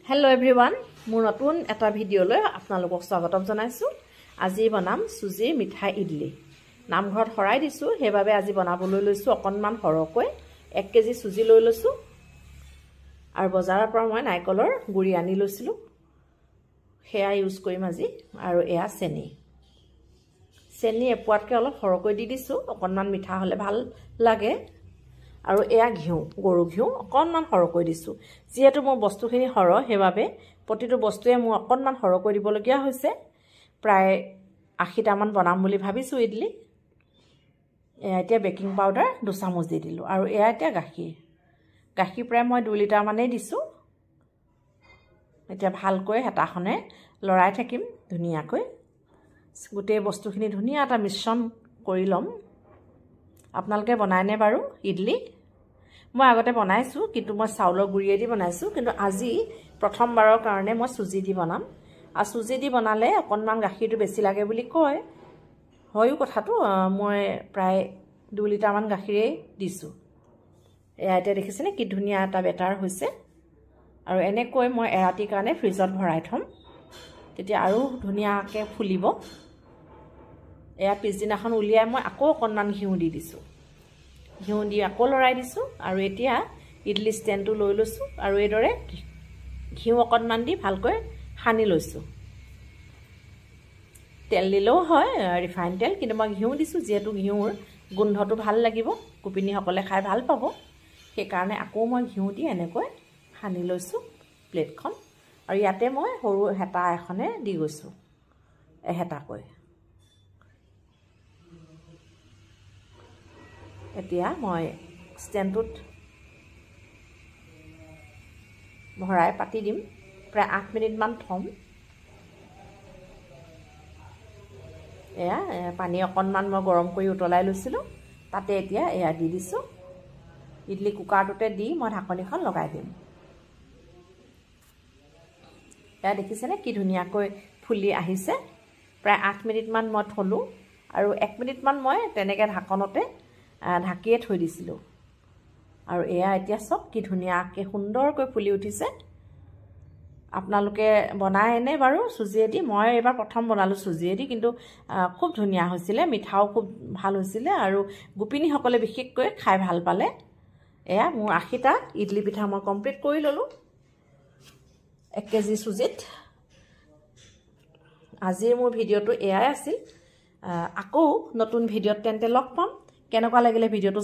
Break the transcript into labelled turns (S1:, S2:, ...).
S1: Hello everyone, মোৰ নতুন এটা ভিডিঅলৈ আপোনালোকক স্বাগতম জনাইছো। আজি বনাম সুজি মিঠাই ইডলি। নামঘৰত হৰাই দিছো, হেবাবে আজি বনাবলৈ লৈছো অকনমান হৰকৈ 1 কেজি সুজি লৈ লৈছো। আৰু বজাৰৰ পৰা মই নাইকলৰ গুৰি আনি লৈছিলো। হেয়া ইউজ কৰিম আজি আৰু এয়া চেনি এপুৱাতকৈ অলপ হৰকৈ দি দিছো, অকনমান মিঠা হলে ভাল লাগে। আৰু এয়া ঘিউ, গৰু ঘিউ অকনমান হৰকৈ দিছো। যেহেতু মোৰ বস্তুখিনি হৰ, হেবাবে প্ৰতিটো বস্তুৱে মোৰ অকনমান হৰকৈ দিবলগীয়া হৈছে। প্ৰায় 80টা মান বনাম বুলি ভাবিছো ইডলি। এয়া এতিয়া বেকিং পাউডাৰ 2 চামুচ দি দিলো আৰু এয়া এতিয়া গাখীৰ প্ৰায় মই 2 লিটাৰ মানেই দিছো। এতিয়া ভালকৈ হেতাখনে লৰাই থাকিম ধুনীয়াকৈ। গোটেই বস্তুখিনি ধুনীয়া এটা মিশ্ৰণ কৰি লম। আপোনালোকে বনায়নে বাৰু ইডলি? মই আগতে বনাইছো, কিন্তু মই চাউলৰ গুৰিয়ে দি বনাইছো, কিন্তু আজি প্ৰথমবাৰৰ কাৰণে মই সুজি দি বনাম। আৰু সুজি দি বনালে অকনমান গাখীৰটো বেছি লাগে বুলি কয়। হয়ও কথাটো, মই প্ৰায় 2 লিটাৰ মান গাখীৰেই দিছো। এয়া এতিয়া দেখিছেনে কি ধুনীয়া এটা বেটাৰ হৈছে। আৰু এনেকৈ মই এৰাতিৰ কাৰণে ফ্ৰিজত ভৰাই থম, তেতিয়া আৰু ধুনীয়াকৈ ফুলিব। এয়া পিছদিনাখন উলিয়াই মই আকৌ অকনমান ঘিউ দি দিছো। ঘিউ দি আকৌ লৰাই দিছো আৰু এতিয়া ইডলি ষ্টেণ্ডটো লৈ লৈছো আৰু এইদৰে ঘিউ অকনমান দি ভালকৈ সানি লৈছো। তেল দিলেও হয়, ৰিফাইন তেল, কিন্তু মই ঘিউ দিছো যিহেতু ঘিউৰ গোন্ধটো ভাল লাগিব, গোপিনীসকলে খাই ভাল পাব। সেইকাৰণে আকৌ মই ঘিউ দি এনেকৈ সানি লৈছো প্লেটখন। আৰু ইয়াতে মই সৰু হেতা এখনে দি গৈছো, এহেতাকৈ। এতিয়া মই ষ্টেণ্ডটোত ভৰাই পাতি দিম, প্ৰায় 8 মিনিট মান থম। এয়া পানী অকনমান মই গৰম কৰি উতলাই লৈছিলো, তাতে এতিয়া এয়া দি দিছো। ইডলি কুকাৰটোতে দি মই ঢাকনিখন লগাই দিম। এয়া দেখিছেনে কি ধুনীয়াকৈ ফুলি আহিছে। প্ৰায় 8 মিনিট মান মই থলো আৰু 1 মিনিট মান মই তেনেকে ঢাকনতে ঢাকিয়ে থৈ দিছিলো। আৰু এয়া এতিয়া সব কি ধুনীয়াকৈ সুন্দৰকৈ ফুলি উঠিছে। আপোনালোকে বনায়নে বাৰু সুজিয়েদি? মই এবাৰ প্ৰথম বনালো সুজিয়েদি, কিন্তু খুব ধুনীয়া হৈছিলে, মিঠাও খুব ভাল হৈছিলে আৰু গোপিনীসকলে বিশেষকৈ খাই ভাল পালে। এয়া মোৰ 80টা ইডলি পিঠা মই কমপ্লিট কৰি ললো 1 কেজি সুজিত। আজিৰ মোৰ ভিডিঅ'টো এয়াই আছিল। আকৌ নতুন ভিডিঅ'ত তেন্তে লগ পাম। কেনেকুৱা লাগিলে ভিডিঅ'টো